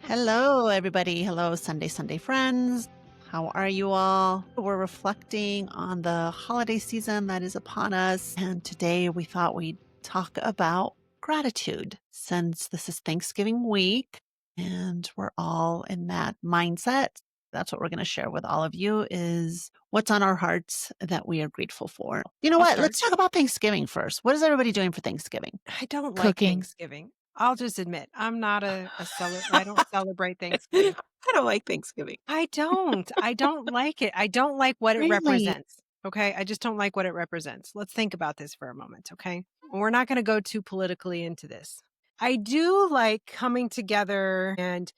Hello, everybody. Hello, Sunday Sunday friends. How are you all? We're reflecting on the holiday season that is upon us. And today we thought we'd talk about gratitude since this is Thanksgiving week and we're all in that mindset. That's what we're going to share with all of you is what's on our hearts that we are grateful for. You know I'll what? start. Let's talk about Thanksgiving first. What is everybody doing for Thanksgiving? I don't like Cooking. Thanksgiving. I'll just admit, I'm not I don't celebrate Thanksgiving. I don't like Thanksgiving. I don't. I don't like it. I don't like what it Really? represents. Okay? I just don't like what it represents. Let's think about this for a moment, okay? We're not going to go too politically into this. I do like coming together and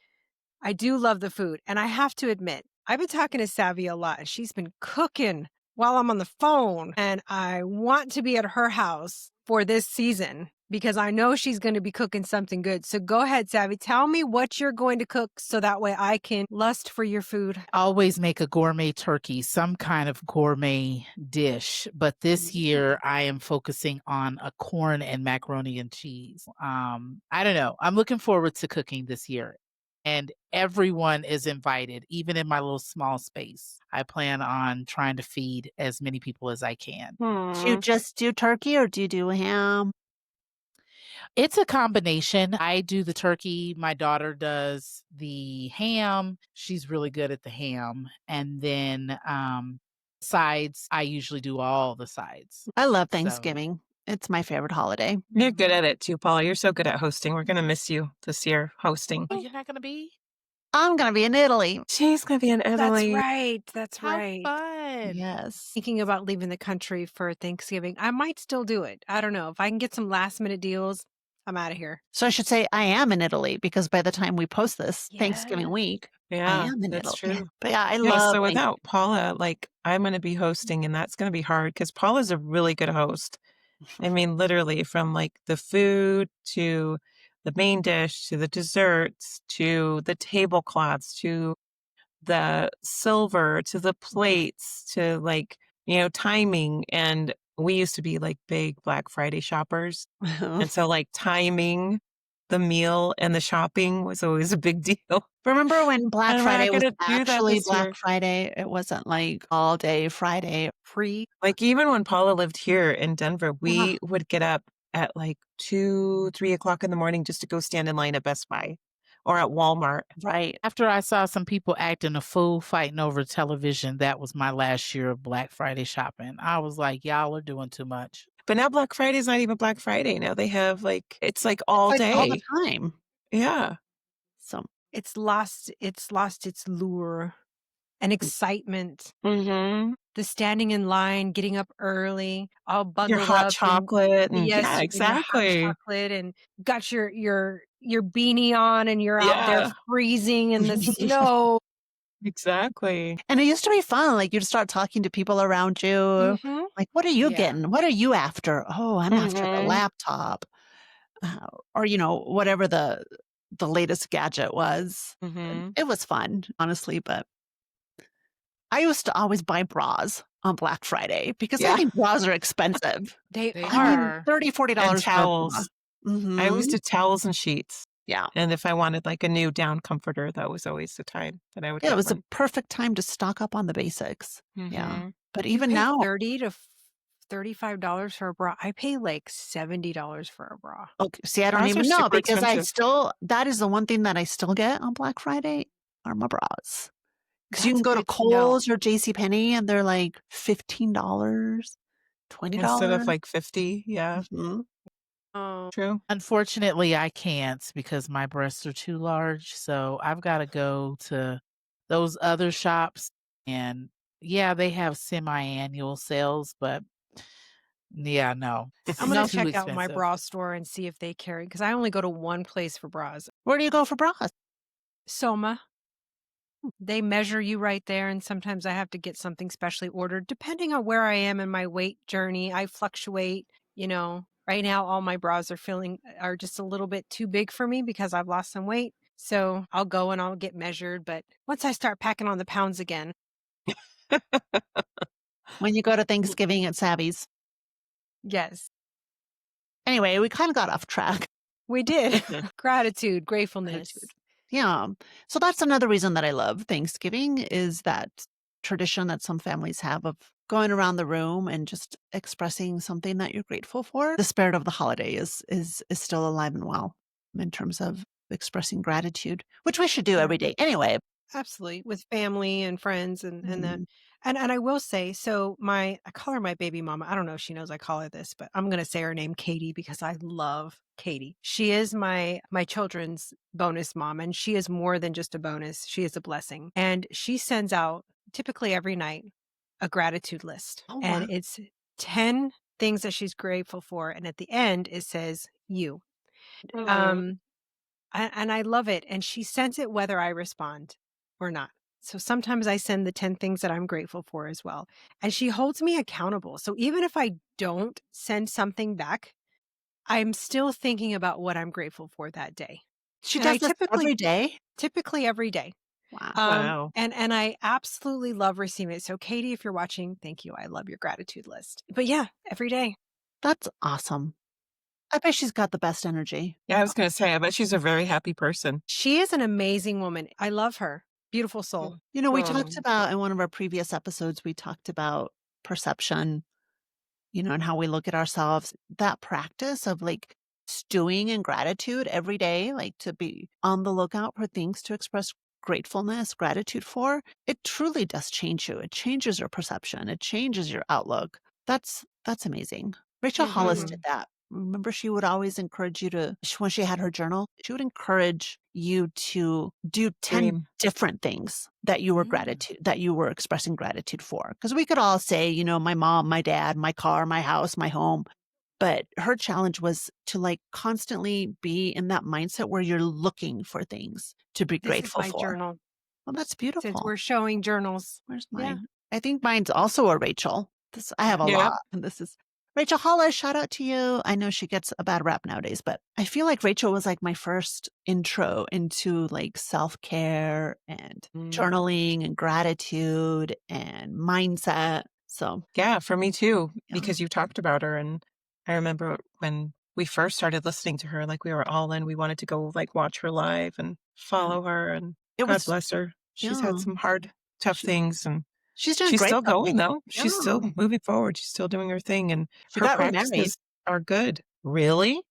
I do love the food. And I have to admit, I've been talking to Savvy a lot and she's been cooking while I'm on the phone. And I want to be at her house for this season because I know she's going to be cooking something good. So go ahead, Savvy. Tell me what you're going to cook so that way I can lust for your food. Always make a gourmet turkey, some kind of gourmet dish. But this year I am focusing on a corn and macaroni and cheese. I don't know. I'm looking forward to cooking this year. And everyone is invited, even in my little small space. I plan on trying to feed as many people as I can. Do you just do turkey or do you do ham? It's a combination. I do the turkey. My daughter does the ham. She's really good at the ham. And then sides, I usually do all the sides. I love So Thanksgiving. It's my favorite holiday. You're good at it too, Paula. You're so good at hosting. We're going to miss you this year hosting. oh, you're not going to be? I'm going to be in Italy. She's going to be in That's Italy. right. That's How right. fun. Yes. Thinking about leaving the country for Thanksgiving. I might still do it. I don't know. If I can get some last minute deals, I'm out of here. So I should say I am in Italy because by the time we post this Thanksgiving Yes. week, I Yeah, am in that's Italy. true. But yeah, I Yeah, love so Thanksgiving. without Paula, I'm going to be hosting and that's going to be hard because Paula's a really good host. I mean, literally from the food to the main dish to the desserts to the tablecloths to the silver to the plates to timing. And we used to be big Black Friday shoppers. And so timing the meal and the shopping was always a big deal. Remember when Black And we're not Friday was gonna do that actually this Black year. Friday? It wasn't like all day Friday. Free. Even when Paula lived here in Denver, Uh-huh. we would get up at 2, 3 o'clock in the morning just to go stand in line at Best Buy or at Walmart. Right. After I saw some people acting a fool fighting over television, that was my last year of Black Friday shopping. I was like, y'all are doing too much. But now Black Friday is not even Black Friday. Now they have it's all Like day. all the time. Yeah. So It's lost its lure and excitement. Mm-hmm. The standing in line, getting up early, all bundled Your hot up. chocolate. And, Yes, yeah, your exactly. hot chocolate and got your beanie on and you're out there Yeah. freezing in the snow. Exactly. and it used to be fun. Like you'd start talking to people around you. Mhm. Like, what are you Yeah. getting? What are you after? Oh, I'm after the Mhm. laptop. Or, whatever the latest gadget was. Mhm. It was fun, honestly, but I used to always buy bras on Black Friday because I Yeah. think bras are expensive. They They I mean, are. $30, $40 And for a bra. towels. I always Mhm. did towels and sheets. Yeah. And if I wanted a new down comforter, that was always the time that I would Yeah, it get was a one. perfect time to stock up on the basics. Yeah. Mhm. But You even pay now, $30 to $35 for a bra. I pay $70 for a bra. okay, see, I don't Bras are even know super because expensive. that is the one thing that I still get on Black Friday are my bras. Because you can That's go to good to know. Kohl's or JCPenney and they're like $15, Instead of $20. 50. Yeah. Mhm. Oh, True. Unfortunately, I can't because my breasts are too large. So I've got to go to those other shops. And yeah, they have semi-annual sales, but yeah, no. I'm It's going to too check out my expensive. bra store and see if they carry because I only go to one place for bras. Where do you go for bras? Soma. They measure you right there, and sometimes I have to get something specially ordered depending on where I am in my weight journey. I fluctuate, Right now, all my bras are just a little bit too big for me because I've lost some weight. So I'll go and I'll get measured. But once I start packing on the pounds again, When you go to Thanksgiving at Savvy's. yes, Anyway, we kind of got off track. we did. Gratitude, gratefulness. Gratitude. Yeah. So that's another reason that I love Thanksgiving is that tradition that some families have of going around the room and just expressing something that you're grateful for. The spirit of the holiday is still alive and well in terms of expressing gratitude, which we should do Yeah. every day anyway. Absolutely, with family and friends and that. Mhm. And I will say, so I call her my baby mama. I don't know if she knows I call her this, but I'm gonna say her name Katie because I love Katie. She is my children's bonus mom, and she is more than just a bonus. She is a blessing. And she sends out typically every night a gratitude list. Oh, wow. And it's 10 things that she's grateful for. And at the end it says you. Um and I love it. And she sends it whether I respond or not. So sometimes I send the 10 things that I'm grateful for as well. And she holds me accountable. So even if I don't send something back, I'm still thinking about what I'm grateful for that day. She And I does this every day? typically every day. Wow. Wow. And I absolutely love receiving it. So Katie, if you're watching, thank you. I love your gratitude list. But yeah, every day. That's awesome. I bet she's got the best energy. Yeah, I was going to say, I bet she's a very happy person. She is an amazing woman. I love her. Beautiful soul. You know, we talked about in one of our previous episodes, we talked about perception, and how we look at ourselves. That practice of like stewing in gratitude every day, like to be on the lookout for things to express gratefulness, gratitude for, it truly does change you. It changes your perception. It changes your outlook. That's amazing. Rachel Hollis did that. Remember, she would always encourage you when she had her journal, she would encourage you to do 10 Dream. different things that you were expressing gratitude for. Because we could all say, my mom, my dad, my car, my house, my home. But her challenge was to like constantly be in that mindset where you're looking for things to be This is grateful my for. journal. Well, that's Since beautiful. we're showing journals. Where's Yeah. mine? I think mine's also a Rachel. I have a Yeah. lot. And this is Rachel Hollis. Shout out to you. I know she gets a bad rap nowadays, but I feel like Rachel was like my first intro into like self-care and journaling and gratitude and mindset. So Yeah, for me too, yeah. because you talked about her. And I remember when we first started listening to her, like we were all in, we wanted to go like watch her live and follow her. And It God was, bless her. She's yeah. had some hard, tough She- things. And She's doing she's great still though. going though. She's Yeah. still moving forward. She's still doing her thing. And She her got remarried. practices are good. Really?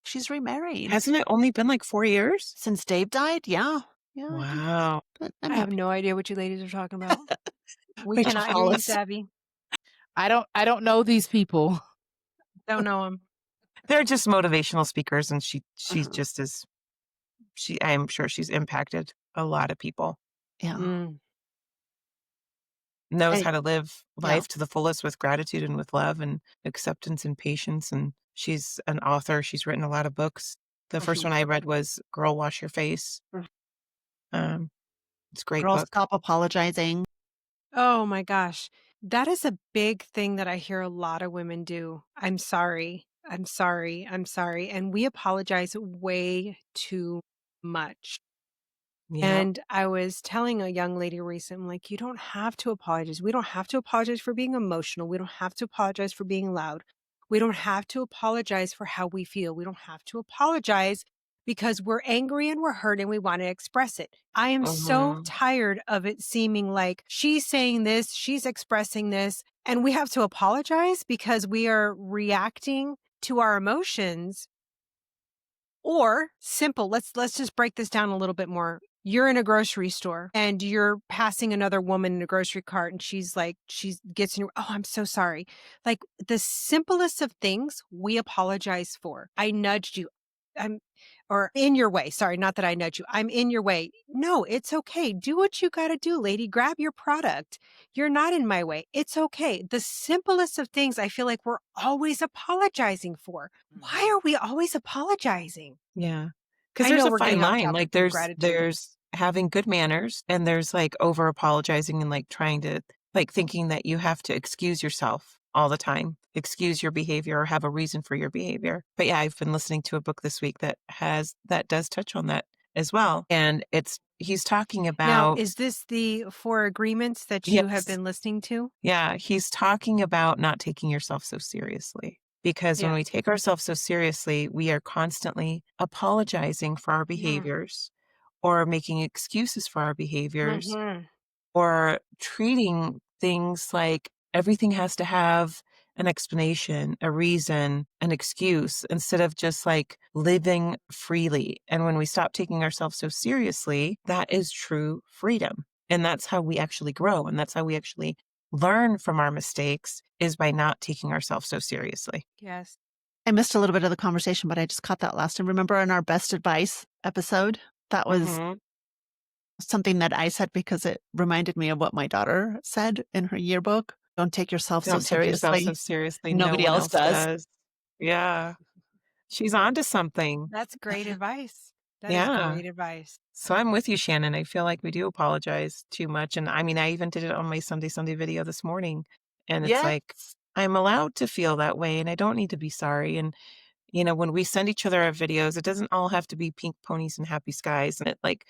She's remarried. Hasn't it only been like 4 years? Since Dave died? Yeah. Yeah. I think- Wow. But I I'm have happy. no idea what you ladies are talking about. We Rachel cannot hear you, Hollis. Savvy. I don't know these people. Don't know them. They're just motivational speakers, and she's Uh-huh. just I'm sure she's impacted a lot of people. Yeah. Knows And- how to live yeah. life to the fullest with gratitude and with love and acceptance and patience. And she's an author. She's written a lot of books. The first one I read was Girl, Wash Your Face. It's a great Girl, book. stop apologizing. Oh my gosh. That is a big thing that I hear a lot of women do. I'm sorry. I'm sorry. I'm sorry. And we apologize way too much. Yeah. And I was telling a young lady recently, like, you don't have to apologize. We don't have to apologize for being emotional. We don't have to apologize for being loud. We don't have to apologize for how we feel. We don't have to apologize because we're angry and we're hurt and we want to express it. I am so tired of it seeming like she's saying this, she's expressing this, and we have to apologize because we are reacting to our emotions. Or simple, let's just break this down a little bit more. You're in a grocery store and you're passing another woman in a grocery cart and she gets in your, oh, I'm so sorry. Like the simplest of things we apologize for. I nudged you. Or in your way. Sorry, not that I nudge you. I'm in your way. No, it's okay. Do what you got to do, lady. Grab your product. You're not in my way. It's okay. The simplest of things I feel like we're always apologizing for. Why are we always apologizing? Yeah. Because I there's know a we're fine getting off line. topic Like from there's gratitude. having good manners and there's like over apologizing and like trying to like thinking that you have to excuse yourself all the time, excuse your behavior or have a reason for your behavior. But yeah, I've been listening to a book this week that does touch on that as well. And he's talking Now, about, is this the 4 agreements that you have yes, been listening to? yeah, he's talking about not taking yourself so seriously. Because when Yeah. we take ourselves so seriously, we are constantly apologizing for our behaviors or making excuses for our behaviors Mhm. or treating things like everything has to have an explanation, a reason, an excuse, instead of just like living freely. And when we stop taking ourselves so seriously, that is true freedom. And that's how we actually grow. And that's how we actually learn from our mistakes is by not taking ourselves so seriously. Yes. I missed a little bit of the conversation, but I just caught that last. And remember in our best advice episode, that was Hmm. something that I said because it reminded me of what my daughter said in her yearbook. Don't take yourself so Don't take yourself so seriously. seriously. No Nobody one else else does. does. Yeah. She's on to something. That's great advice. That is Yeah. great advice. So I'm with you, Shannon. I feel like we do apologize too much. And I mean, I even did it on my Sunday Sunday video this morning. And it's Yes. like, I'm allowed to feel that way and I don't need to be sorry. And, you know, when we send each other our videos, it doesn't all have to be pink ponies and happy skies. And it like,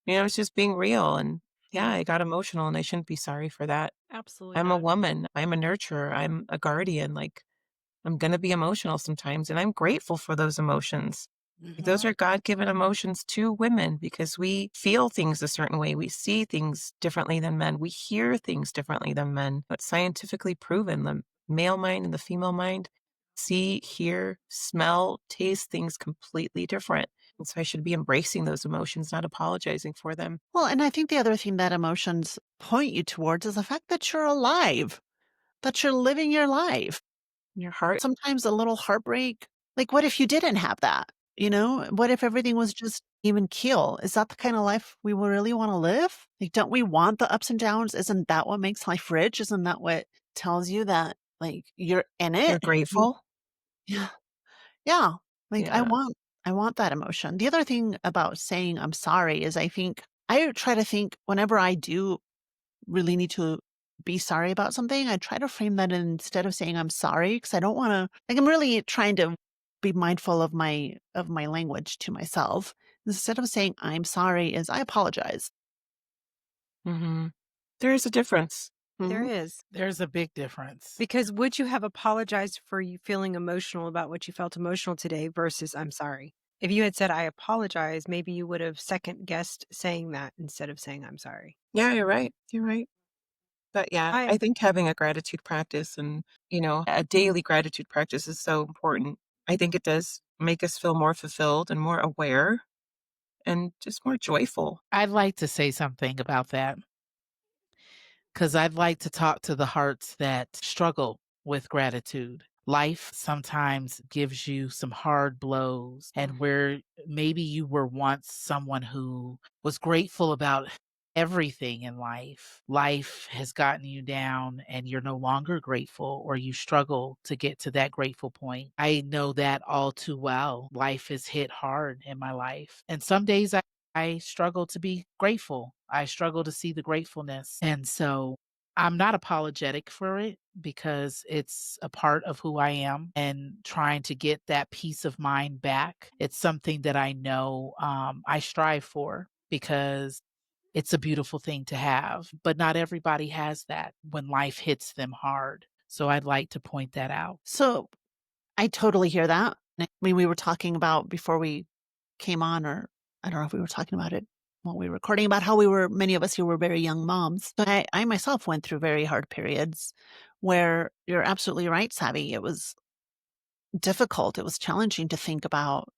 you know, it's just being real. And yeah, I got emotional and I shouldn't be sorry for that. Absolutely I'm a not. woman. I'm a nurturer. I'm a guardian. Like, I'm going to be emotional sometimes. And I'm grateful for those emotions. Those Mhm. are God given emotions to women because we feel things a certain way. We see things differently than men. We hear things differently than men. It's scientifically proven the male mind and the female mind see, hear, smell, taste things completely different. And so I should be embracing those emotions, not apologizing for them. Well, and I think the other thing that emotions point you towards is the fact that you're alive, that you're living your life. Your heart, Sometimes a little heartbreak. Like, what if you didn't have that? You know, what if everything was just even keel? Is that the kind of life we really want to live? Like, don't we want the ups and downs? Isn't that what makes life rich? Isn't that what tells you that, like, you're in you're it? grateful. Yeah. Yeah. Like, Yeah. I want that emotion. The other thing about saying I'm sorry is I think I try to think whenever I do really need to be sorry about something, I try to frame that instead of saying I'm sorry because I don't want to like I'm really trying to be mindful of my language to myself. Instead of saying I'm sorry is I apologize. Hmm. There is a difference. There Mhm. is. There's a big difference. Because would you have apologized for you feeling emotional about what you felt emotional today versus I'm sorry? If you had said I apologize, maybe you would have second guessed saying that instead of saying I'm sorry. Yeah, you're right. You're right. But yeah, I I think having a gratitude practice and, you know, a daily gratitude practice is so important. I think it does make us feel more fulfilled and more aware and just more joyful. I'd like to say something about that because I'd like to talk to the hearts that struggle with gratitude. Life sometimes gives you some hard blows, and where maybe you were once someone who was grateful about everything in life, life has gotten you down and you're no longer grateful, or you struggle to get to that grateful point. I know that all too well. Life has hit hard in my life, and some days I struggle to be grateful. I struggle to see the gratefulness. And so I'm not apologetic for it because it's a part of who I am, and trying to get that peace of mind back. It's something that I know I strive for because it's a beautiful thing to have, but not everybody has that when life hits them hard. So I'd like to point that out. So I totally hear that. I mean, we were talking about before we came on, or I don't know if we were talking about it while we were recording about how we were, many of us here were very young moms. But I myself went through very hard periods where you're absolutely right, Savvy. It was difficult. It was challenging to think about,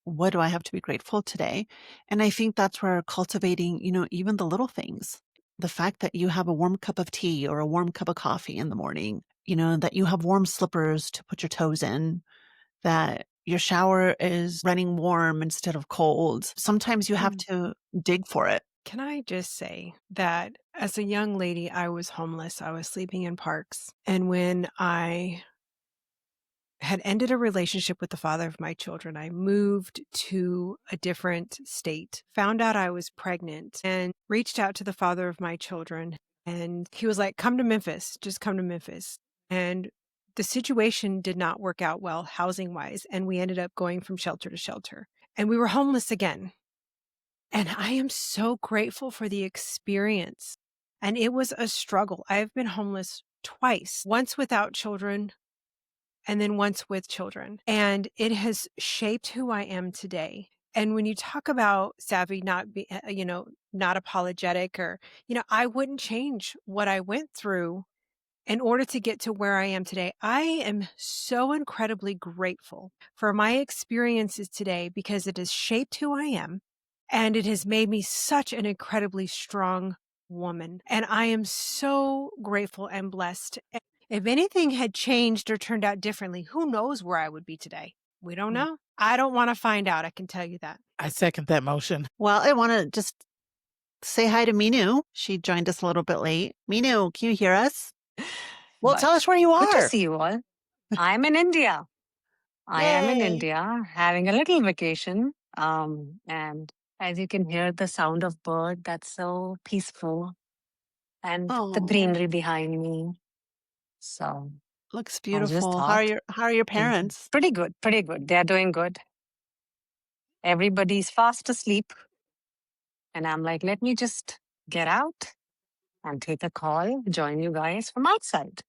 what do I have to be grateful today? And I think that's where cultivating, even the little things, the fact that you have a warm cup of tea or a warm cup of coffee in the morning, that you have warm slippers to put your toes in, that your shower is running warm instead of cold. Sometimes you have Mm. to dig for it. Can I just say that as a young lady, I was homeless. I was sleeping in parks. And when I had ended a relationship with the father of my children, I moved to a different state, found out I was pregnant, and reached out to the father of my children. And he was like, come to Memphis, just come to Memphis. And the situation did not work out well housing wise. And we ended up going from shelter to shelter. And we were homeless again. And I am so grateful for the experience. And it was a struggle. I've been homeless twice, once without children and then once with children. And it has shaped who I am today. And when you talk about Savvy not be, not apologetic or, I wouldn't change what I went through in order to get to where I am today. I am so incredibly grateful for my experiences today because it has shaped who I am and it has made me such an incredibly strong woman. And I am so grateful and blessed. If anything had changed or turned out differently, who knows where I would be today? We don't know. I don't want to find out. I can tell you that. I second that motion. Well, I want to just say hi to Minu. She joined us a little bit late. Minu, can you hear us? Well, tell us where you Good to are. see you all. I'm in India. I am in Yay. India having a little vacation. And as you can hear the sound of bird, that's so peaceful, and the Oh, greenery behind me. So looks I just beautiful. thought, How are your parents? pretty good, pretty good. They're doing good. Everybody's fast asleep. And I'm like, let me just get out and take a call, join you guys from outside.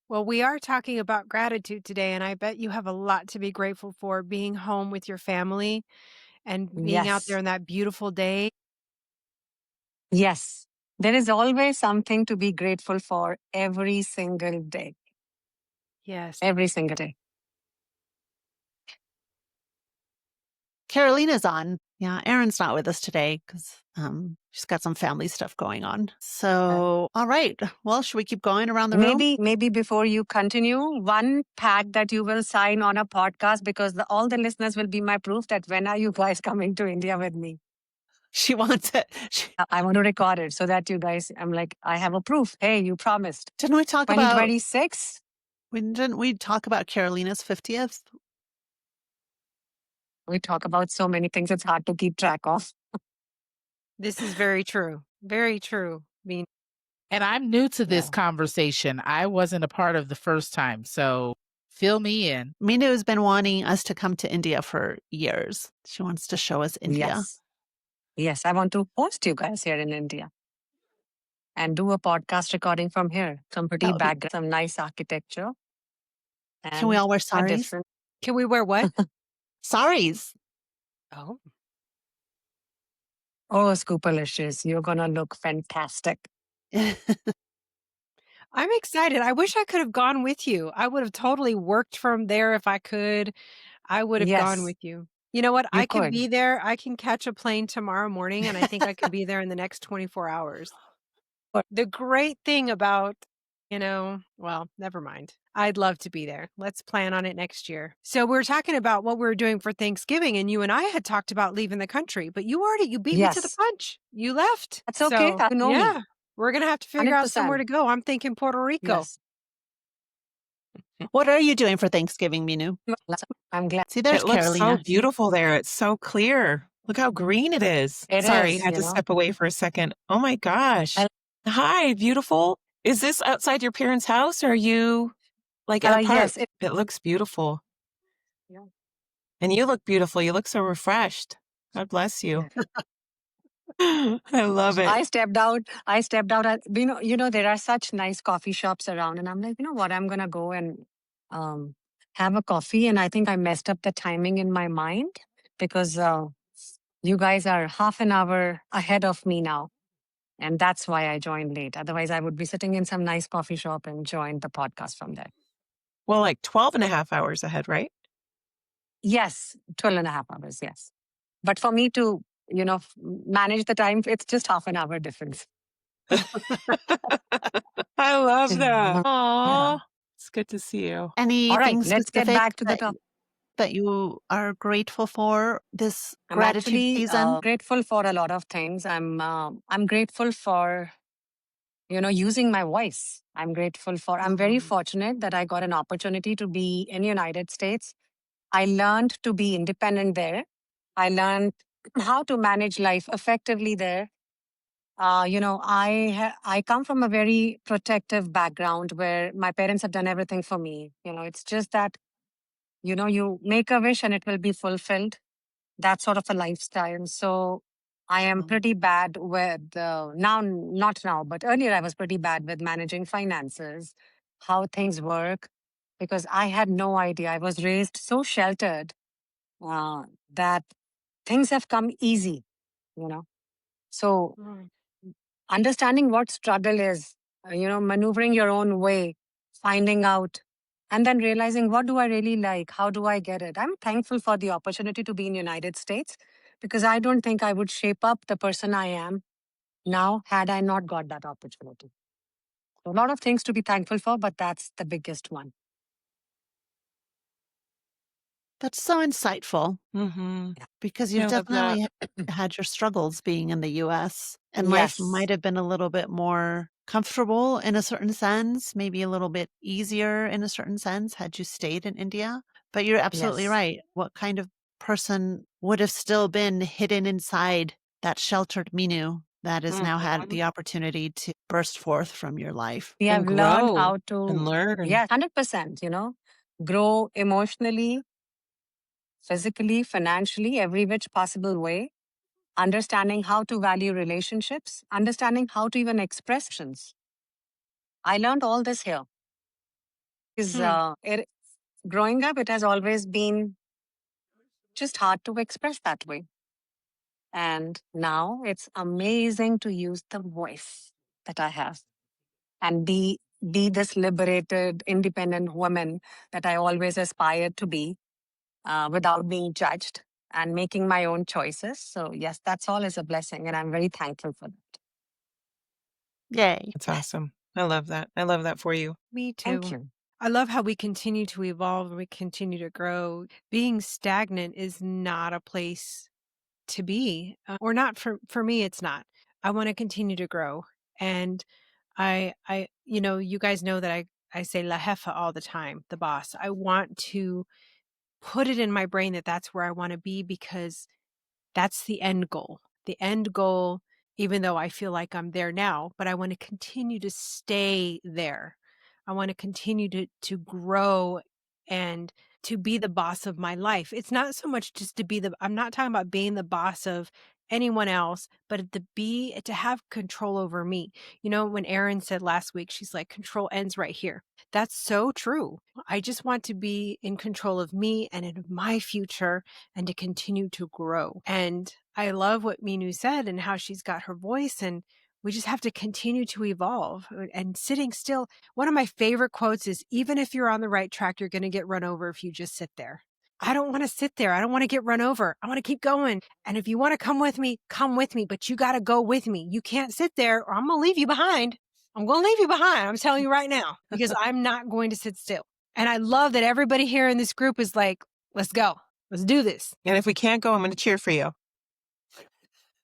Well, we are talking about gratitude today, and I bet you have a lot to be grateful for being home with your family and being out there Yes, on that beautiful day. yes. There is always something to be grateful for every single day. Yes. Every single day. Carolina's on. Yeah, Erin's not with us today because she's got some family stuff going on. So, all right. Well, should we keep going around the room? Maybe before you continue, one pact that you will sign on a podcast, because all the listeners will be my proof that when are you guys coming to India with me? She wants it. I want to record it so that you guys, I'm like, I have a proof. Hey, you promised. Didn't we talk about 2026? didn't we talk about Carolina's 50th? We talk about so many things, it's hard to keep track of. This is very true. Very true. I mean, And I'm new to this Yeah. conversation. I wasn't a part of the first time. So fill me in. Minu has been wanting us to come to India for years. She wants to show us India. Yes. Yes, I want to host you guys here in India and do a podcast recording from here. Some pretty That would be- background, some nice architecture. Can we all wear a saris? different. can we wear what? Saris. Oh, Oh, Scoopalicious, you're going to look fantastic. I'm excited. I wish I could have gone with you. I would have totally worked from there if I could. I would have gone Yes, with you. You know what? you I can could. be there. I can catch a plane tomorrow morning, and I think I can be there in the next 24 hours. The great thing about, well, never mind. I'd love to be there. Let's plan on it next year. So we're talking about what we were doing for Thanksgiving, and you and I had talked about leaving the country, but you beat me to the Yes, punch. You left. that's okay. So You know me. yeah, we're going to have to figure out somewhere 100%. to go. I'm thinking Puerto Rico. Yes. What are you doing for Thanksgiving, Minu? I'm glad See, there's It looks Carolina. so beautiful there. It's so clear. Look how green it is. it Sorry, is, I had to step away for a second. Oh my gosh. Hi, beautiful. Is this outside your parents' house or are you like in a park? Yes. It looks beautiful. Yeah. And you look beautiful. You look so refreshed. God bless you. I love it. I stepped out. There are such nice coffee shops around, and I'm like, you know what? I'm gonna go and have a coffee. And I think I messed up the timing in my mind because you guys are half an hour ahead of me now, and that's why I joined late. Otherwise, I would be sitting in some nice coffee shop and join the podcast from there. Well, like 12 and a half hours ahead, right? Yes, 12 and a half hours. Yes, but for me to manage the time, it's just half an hour difference. I love that. Yeah. Aw. It's good to see you. Anything All right, let's get specific back to the topic. that you are grateful for this I'm gratitude actually season? grateful for a lot of things. I'm grateful for using my voice. I'm very fortunate that I got an opportunity to be in the United States. I learned to be independent there. I learned how to manage life effectively there. I come from a very protective background where my parents have done everything for me. It's just that you make a wish and it will be fulfilled. That sort of a lifestyle. So I am pretty bad with now, not now, but earlier I was pretty bad with managing finances, how things work, because I had no idea. I was raised so sheltered that things have come easy, you know. So Mm. understanding what struggle is, maneuvering your own way, finding out, and then realizing what do I really like? How do I get it? I'm thankful for the opportunity to be in United States because I don't think I would shape up the person I am now had I not got that opportunity. So a lot of things to be thankful for, but that's the biggest one. That's so insightful Mm-hmm. because I you've love that. definitely had your struggles being in the US, and life Yes. might have been a little bit more comfortable in a certain sense, maybe a little bit easier in a certain sense had you stayed in India. But you're absolutely Yes. right. What kind of person would have still been hidden inside that sheltered Minu that has now had Mm-hmm. the opportunity to burst forth from your life? We have And learned grow how and to, learn. yeah, 100%, grow emotionally, physically, financially, every which possible way, understanding how to value relationships, understanding how to even expressions. I learned all this here. Is Hmm. growing up, it has always been just hard to express that way. And now it's amazing to use the voice that I have and be this liberated, independent woman that I always aspired to be without being judged and making my own choices. So yes, that's all is a blessing. And I'm very thankful for that. Yay. That's awesome. I love that. I love that for you. Me Thank too. you. I love how we continue to evolve and we continue to grow. Being stagnant is not a place to be, or not for me. It's not. I want to continue to grow, and you guys know that I say la jefa all the time, the boss. I want to put it in my brain that that's where I want to be because that's the end goal. The end goal, even though I feel like I'm there now, but I want to continue to stay there. I want to continue to grow and to be the boss of my life. It's not so much just to be I'm not talking about being the boss of anyone else, but to have control over me. When Erin said last week, she's like, control ends right here. That's so true. I just want to be in control of me and in my future and to continue to grow. And I love what Minu said and how she's got her voice, and we just have to continue to evolve. And sitting still, one of my favorite quotes is, even if you're on the right track, you're going to get run over if you just sit there. I don't want to sit there. I don't want to get run over. I want to keep going. And if you want to come with me, but you got to go with me. You can't sit there or I'm going to leave you behind. I'm going to leave you behind. I'm telling you right now, because I'm not going to sit still. And I love that everybody here in this group is like, let's go. Let's do this. And if we can't go, I'm going to cheer for you.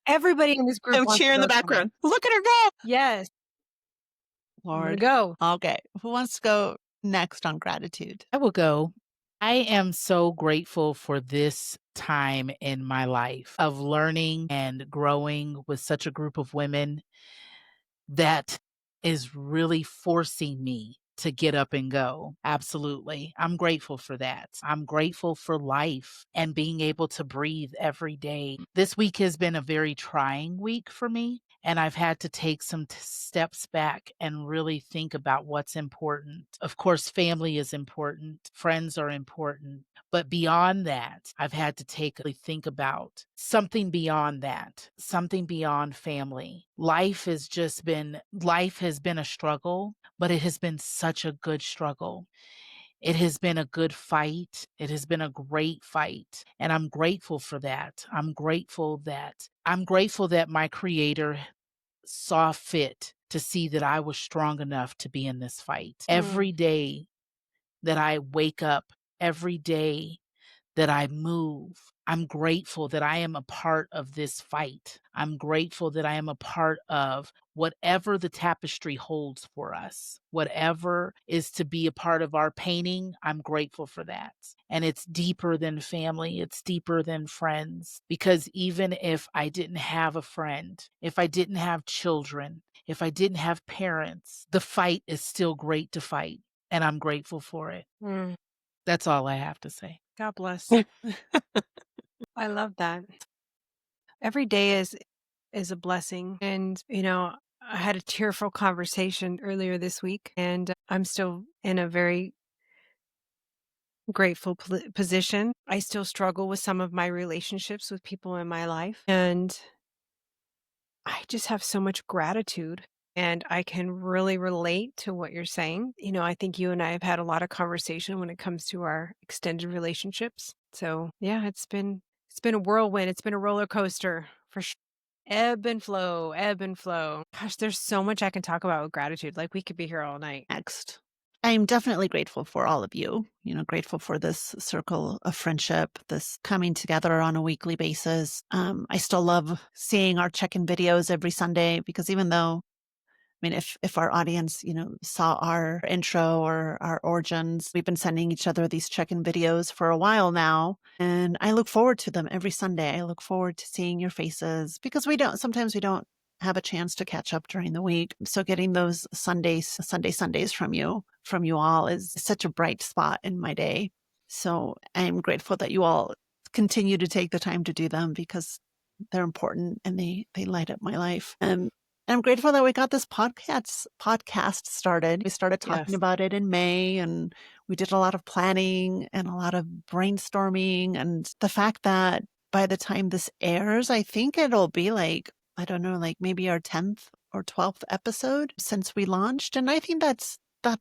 Everybody in this group I'm wants to cheering in go the somewhere. background. Look at her go. Yes. I'm going Lord. to go. Okay. Who wants to go next on gratitude? I will go. I am so grateful for this time in my life of learning and growing with such a group of women that is really forcing me to get up and go. Absolutely. I'm grateful for that. I'm grateful for life and being able to breathe every day. This week has been a very trying week for me, and I've had to take some steps back and really think about what's important. Of course, family is important, friends are important, but beyond that, I've had to think about something beyond that, something beyond family. Life has been a struggle, but it has been such a good struggle. It has been a good fight. It has been a great fight. And I'm grateful for that. I'm grateful that my creator saw fit to see that I was strong enough to be in this fight. Every day that I wake up, every day that I move, I'm grateful that I am a part of this fight. I'm grateful that I am a part of whatever the tapestry holds for us. Whatever is to be a part of our painting, I'm grateful for that. And it's deeper than family, it's deeper than friends. Because even if I didn't have a friend, if I didn't have children, if I didn't have parents, the fight is still great to fight. And I'm grateful for it. Mm. That's all I have to say. God bless. I love that. Every day is a blessing. And, I had a tearful conversation earlier this week, and I'm still in a very grateful position. I still struggle with some of my relationships with people in my life. And I just have so much gratitude. And I can really relate to what you're saying. I think you and I have had a lot of conversation when it comes to our extended relationships. So yeah, it's been a whirlwind. It's been a roller coaster for sure. Ebb and flow, ebb and flow. Gosh, there's so much I can talk about with gratitude. Like we could be here all night. Next. I'm definitely grateful for all of you, grateful for this circle of friendship, this coming together on a weekly basis. I still love seeing our check-in videos every Sunday because even though, if our audience, saw our intro or our origins, we've been sending each other these check-in videos for a while now. And I look forward to them every Sunday. I look forward to seeing your faces because sometimes we don't have a chance to catch up during the week. So getting those Sunday Sundays from you all is such a bright spot in my day. So I'm grateful that you all continue to take the time to do them because they're important and they light up my life. And I'm grateful that we got this podcast started. We started talking Yes. about it in May, and we did a lot of planning and a lot of brainstorming. And the fact that by the time this airs, I think it'll be like, I don't know, like maybe our 10th or 12th episode since we launched. And I think that's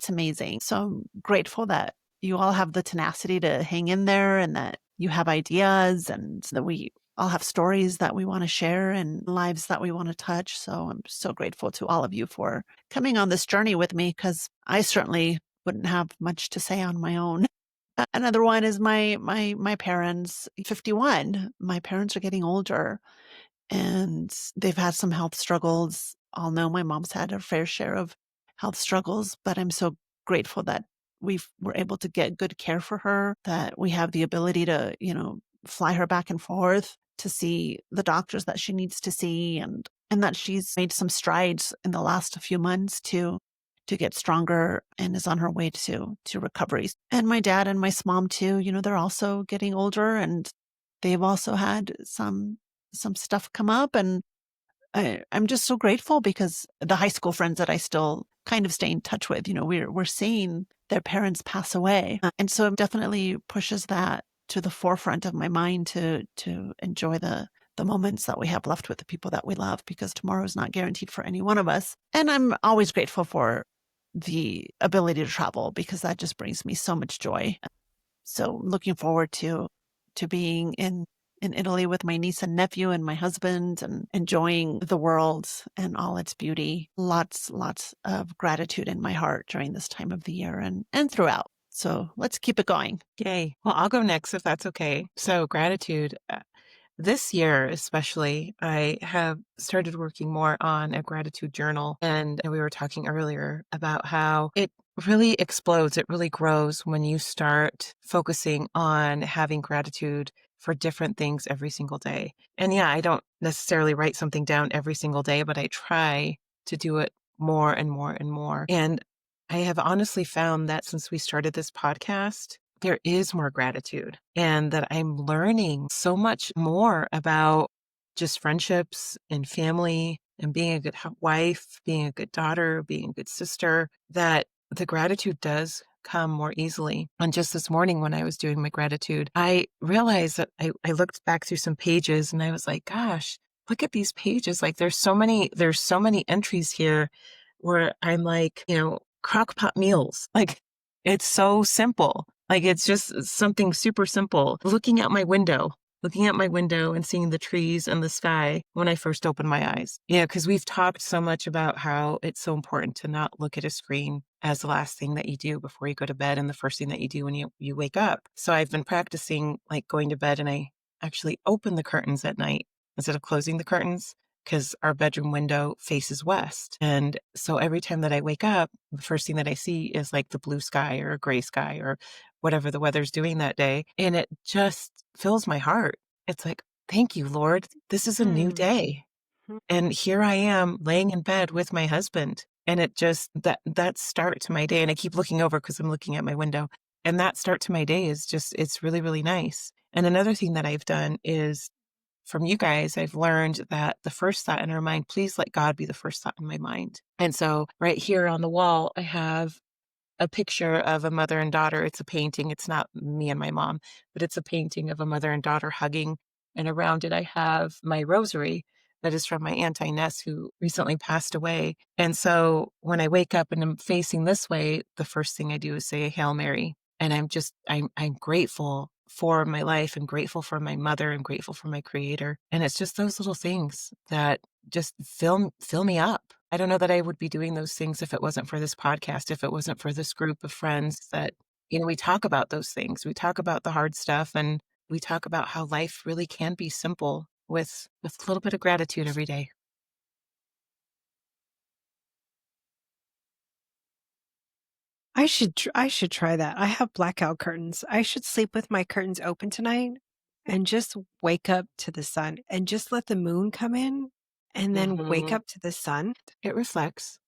amazing. So I'm grateful that you all have the tenacity to hang in there and that you have ideas and that we all have stories that we want to share and lives that we want to touch. So I'm so grateful to all of you for coming on this journey with me because I certainly wouldn't have much to say on my own. Another one is my parents, 51. My parents are getting older and they've had some health struggles. I'll know my mom's had her fair share of health struggles, but I'm so grateful that we're able to get good care for her, that we have the ability to, fly her back and forth to see the doctors that she needs to see and that she's made some strides in the last few months to get stronger and is on her way to recovery. And my dad and my mom too, they're also getting older and they've also had some stuff come up. And I'm just so grateful because the high school friends that I still kind of stay in touch with, we're seeing their parents pass away. And so it definitely pushes that to the forefront of my mind to enjoy the moments that we have left with the people that we love because tomorrow is not guaranteed for any one of us. And I'm always grateful for the ability to travel because that just brings me so much joy. So looking forward to being in Italy with my niece and nephew and my husband and enjoying the world and all its beauty. Lots of gratitude in my heart during this time of the year and throughout. So let's keep it going. Yay. Well, I'll go next if that's okay. So gratitude. This year, especially, I have started working more on a gratitude journal. And we were talking earlier about how it really explodes. It really grows when you start focusing on having gratitude for different things every single day. And yeah, I don't necessarily write something down every single day, but I try to do it more and more and more. And I have honestly found that since we started this podcast, there is more gratitude and that I'm learning so much more about just friendships and family and being a good wife, being a good daughter, being a good sister, that the gratitude does come more easily. And just this morning when I was doing my gratitude, I realized that I looked back through some pages and I was like, gosh, look at these pages. Like there's so many entries here where I'm like, crock pot meals. Like it's so simple. Like it's just something super simple. Looking out my window and seeing the trees and the sky when I first opened my eyes. Because we've talked so much about how it's so important to not look at a screen as the last thing that you do before you go to bed and the first thing that you do when you wake up. So I've been practicing like going to bed and I actually open the curtains at night instead of closing the curtains because our bedroom window faces west. And so every time that I wake up, the first thing that I see is like the blue sky or a gray sky or whatever the weather's doing that day. And it just fills my heart. It's like, thank you, Lord. This is a new day. And here I am laying in bed with my husband. And it just, that start to my day. And I keep looking over because I'm looking at my window. And that start to my day is just, it's really, really nice. And another thing that I've done is from you guys, I've learned that the first thought in our mind, please let God be the first thought in my mind. And so right here on the wall, I have a picture of a mother and daughter. It's a painting. It's not me and my mom, but it's a painting of a mother and daughter hugging. And around it, I have my rosary that is from my Aunt Inez, who recently passed away. And so when I wake up and I'm facing this way, the first thing I do is say a Hail Mary. And I'm grateful for my life and grateful for my mother and grateful for my creator. And it's just those little things that just fill me up. I don't know that I would be doing those things if it wasn't for this podcast, if it wasn't for this group of friends that, we talk about those things. We talk about the hard stuff, and we talk about how life really can be simple with a little bit of gratitude every day. I should try that. I have blackout curtains. I should sleep with my curtains open tonight and just wake up to the sun and just let the moon come in and then wake up to the sun. It reflects.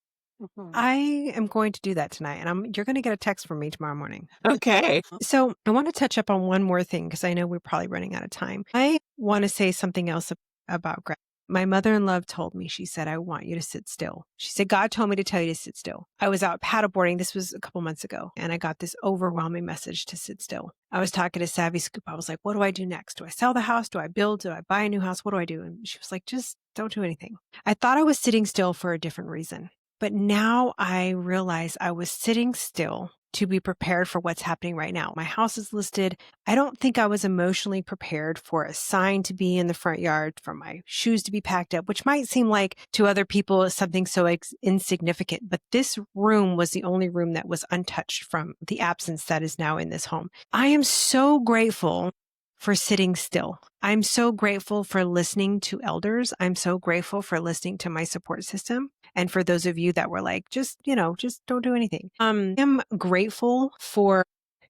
I am going to do that tonight, and you're going to get a text from me tomorrow morning. Okay. So I want to touch up on one more thing because I know we're probably running out of time. I want to say something else about gratitude. My mother-in-law told me, she said, I want you to sit still. She said, God told me to tell you to sit still. I was out paddleboarding. This was a couple months ago. And I got this overwhelming message to sit still. I was talking to Savvy Scoop. I was like, what do I do next? Do I sell the house? Do I build? Do I buy a new house? What do I do? And she was like, just don't do anything. I thought I was sitting still for a different reason. But now I realize I was sitting still to be prepared for what's happening right now. My house is listed. I don't think I was emotionally prepared for a sign to be in the front yard, for my shoes to be packed up, which might seem like to other people something so insignificant. But this room was the only room that was untouched from the absence that is now in this home. I am so grateful for sitting still. I'm so grateful for listening to elders. I'm so grateful for listening to my support system. And for those of you that were like, just don't do anything. I'm grateful for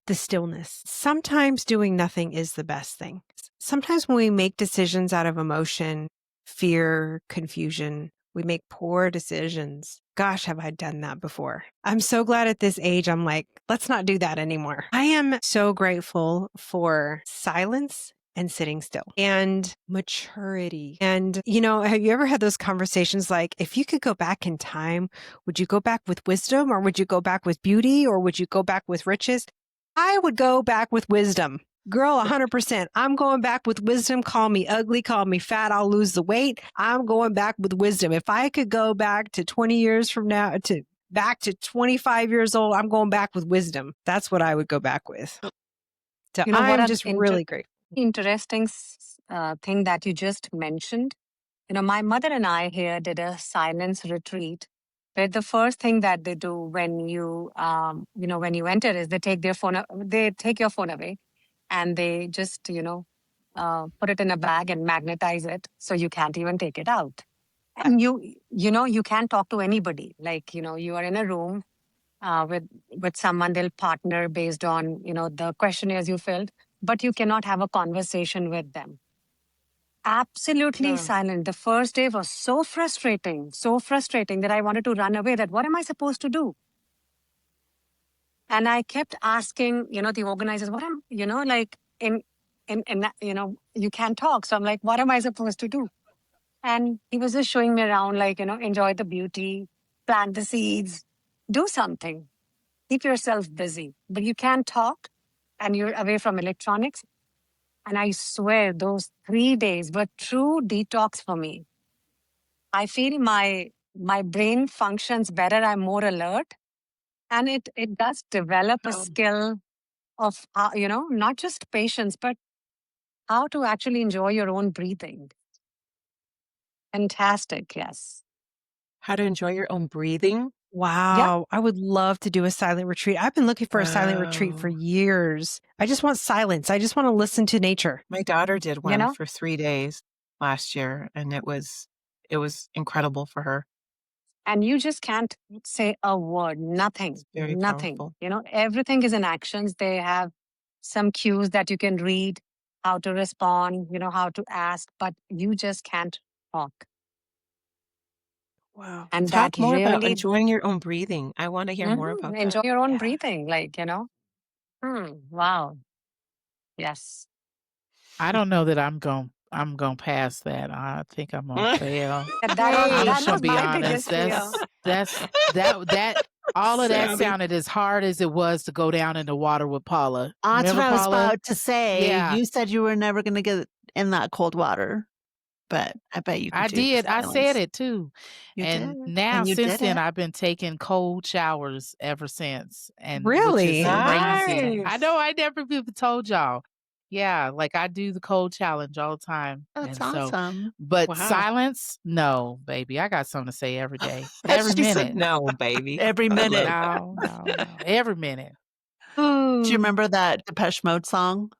the stillness. Sometimes doing nothing is the best thing. Sometimes when we make decisions out of emotion, fear, confusion, we make poor decisions. Gosh, have I done that before? I'm so glad at this age, I'm like, let's not do that anymore. I am so grateful for silence and sitting still and maturity. And, have you ever had those conversations like, if you could go back in time, would you go back with wisdom, or would you go back with beauty, or would you go back with riches? I would go back with wisdom. Girl, 100%. I'm going back with wisdom. Call me ugly, call me fat. I'll lose the weight. I'm going back with wisdom. If I could go back to 20 years from now, back to 25 years old, I'm going back with wisdom. That's what I would go back with. So I'm just really grateful. Interesting thing that you just mentioned. My mother and I here did a silence retreat where the first thing that they do when you enter is they take your phone away, and they just, put it in a bag and magnetize it so you can't even take it out. And you can't talk to anybody. Like, you are in a room with someone, they'll partner based on, the questionnaires you filled, but you cannot have a conversation with them. Absolutely silent. The first day was so frustrating that I wanted to run away, that what am I supposed to do? And I kept asking, the organizers, what am, like in that, you can't talk. So I'm like, what am I supposed to do? And he was just showing me around, like, enjoy the beauty, plant the seeds, do something, keep yourself busy, but you can't talk and you're away from electronics. And I swear those 3 days were true detox for me. I feel my brain functions better. I'm more alert. And it does develop a skill of, not just patience, but how to actually enjoy your own breathing. Fantastic, yes. How to enjoy your own breathing. Wow. I would love to do a silent retreat. I've been looking for a silent retreat for years. I just want silence. I just want to listen to nature. My daughter did one for 3 days last year, and it was incredible for her. And you just can't say a word, nothing, Very nothing. powerful. Everything is in actions. They have some cues that you can read, how to respond, how to ask, but you just can't talk. Wow. And Talk that more about really enjoying your own breathing. I want to hear more about that. enjoy your own breathing, like, wow. Yes. I don't know that I'm going to pass that. I think I'm going to fail. That I'm just was going to be my honest. biggest fear. That All of that Savvy. sounded as hard as it was to go down in the water with Paula. That's Remember what I was Paula? about to say. Yeah. You said you were never going to get in that cold water, but I bet you could I do the did. I said silence. it too. You And did. now, And you since did then, it. I've been taking cold showers ever since. And which Really? is crazy. I Nice. know I never even told y'all. Yeah, like I do the cold challenge all the time. That's And so, awesome. but Wow. silence, no, baby. I got something to say every day, every She said minute. no, baby. Every I love minute. it. No, every minute. Do Oh. you remember that Depeche Mode song?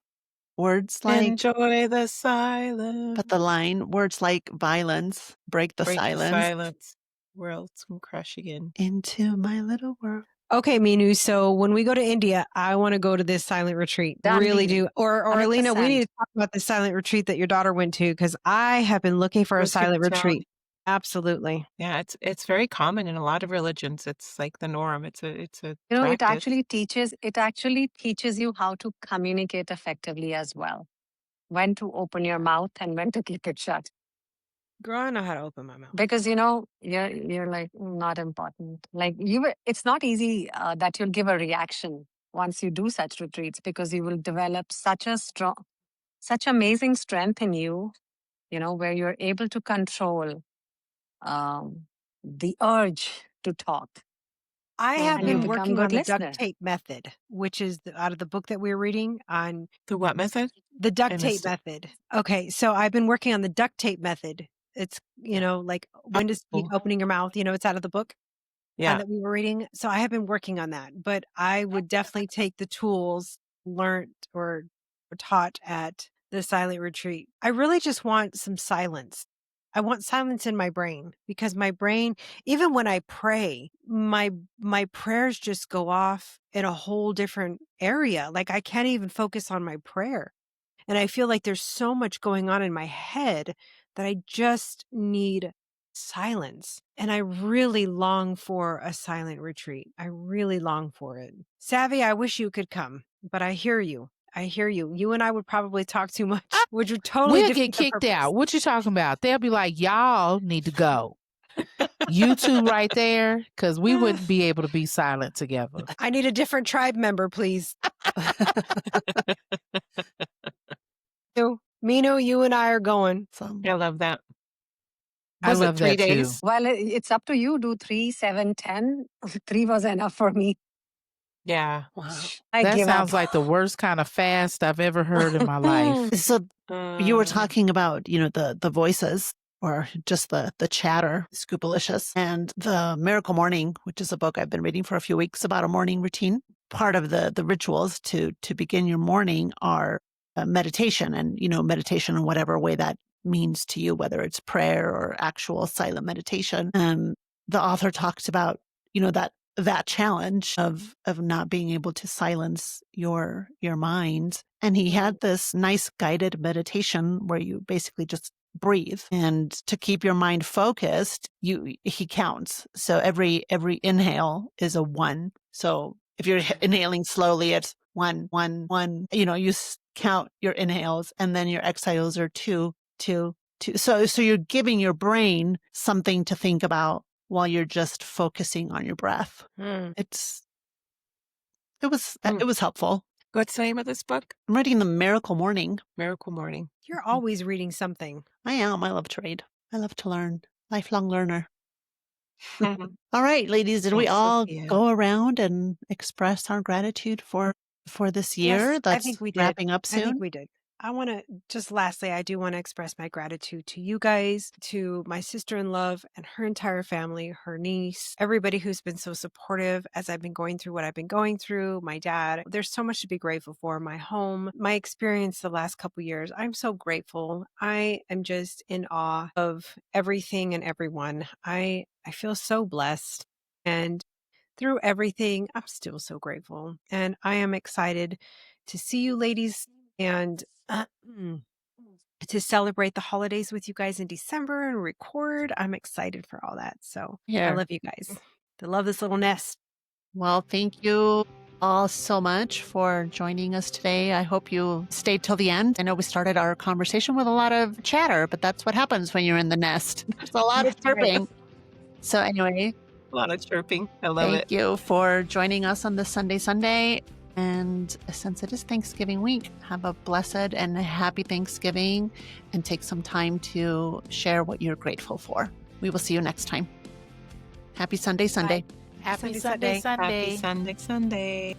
Words like, Enjoy the silence. but the line, words like violence, break the Break the silence silence. Worlds can crash again. into my little world. Okay, Minu. So when we go to India, I want to go to this silent retreat. Done Really deal. do. Or Alina, we 100%. need to talk about the silent retreat that your daughter went to because I have been looking for a What's your silent town? retreat. Absolutely. Yeah, it's very common in a lot of religions. It's like the norm. It's a You know, it practice. actually teaches you how to communicate effectively as well. When to open your mouth and when to keep it shut. Girl, I know how to open my mouth. Because you're like not important. Like it's not easy that you'll give a reaction once you do such retreats because you will develop such amazing strength in you, where you're able to control the urge to talk. I have And you been become working good on the listener. duct tape method, which is out of the book that we were reading on The what method? the duct I tape missed it. method. Okay, so I've been working on the duct tape method. It's, like when to speak, Oh. opening your mouth, it's out of the book Yeah. that we were reading. So I have been working on that, but I would definitely take the tools learned or taught at the silent retreat. I really just want some silence. I want silence in my brain because my brain, even when I pray, my prayers just go off in a whole different area. Like I can't even focus on my prayer. And I feel like there's so much going on in my head that I just need silence. And I really long for a silent retreat. I really long for it. Savvy, I wish you could come, but I hear you. I hear you. You and I would probably talk too much, which would totally We'll defeat get the kicked purpose. out. What you talking about? They'll be like, y'all need to go. You two right there, because we wouldn't be able to be silent together. I need a different tribe member, please. Mino, you and I are going. I love that. I Was love it 3 that too. days? Well, it's up to you. Do 3, 7, 10. 3 was enough for me. Yeah. Wow. I That give sounds up. like the worst kind of fast I've ever heard in my life. So you were Mm. talking about, the voices or just the chatter, Scoopalicious, and the Miracle Morning, which is a book I've been reading for a few weeks about a morning routine. Part of the rituals to begin your morning are meditation and, meditation in whatever way that means to you, whether it's prayer or actual silent meditation. The author talks about, that challenge of not being able to silence your mind. And he had this nice guided meditation where you basically just breathe, and to keep your mind focused, he counts. So every inhale is a 1. So if you're inhaling slowly, it's 1, 1, 1. You count your inhales, and then your exhales are 2, 2, 2. So you're giving your brain something to think about while you're just focusing on your breath. It was helpful. What's the name of this book? I'm reading The Miracle Morning. Miracle Morning. You're always reading something. I am. I love to read. I love to learn. Lifelong learner. All right, ladies, did we Thanks, all Sophia. go around and express our gratitude for this year Yes, I that's think we did. wrapping up I think soon? we did. I want to lastly, I do want to express my gratitude to you guys, to my sister-in-law and her entire family, her niece, everybody who's been so supportive as I've been going through what I've been going through, my dad. There's so much to be grateful for. My home, my experience the last couple years. I'm so grateful. I am just in awe of everything and everyone. I feel so blessed. And through everything, I'm still so grateful. And I am excited to see you ladies and to celebrate the holidays with you guys in December and record. I'm excited for all that. So I Yeah. love you guys. I love this little nest. Well, thank you all so much for joining us today. I hope you stayed till the end. I know we started our conversation with a lot of chatter, but that's what happens when you're in the nest. There's a lot of That's right. chirping. So anyway, A lot of chirping. I love it. Thank you for joining us on this Sunday Sunday. And since it is Thanksgiving week, have a blessed and happy Thanksgiving and take some time to share what you're grateful for. We will see you next time. Happy Sunday Sunday. Happy Sunday, Sunday, Sunday. Happy Sunday, Sunday.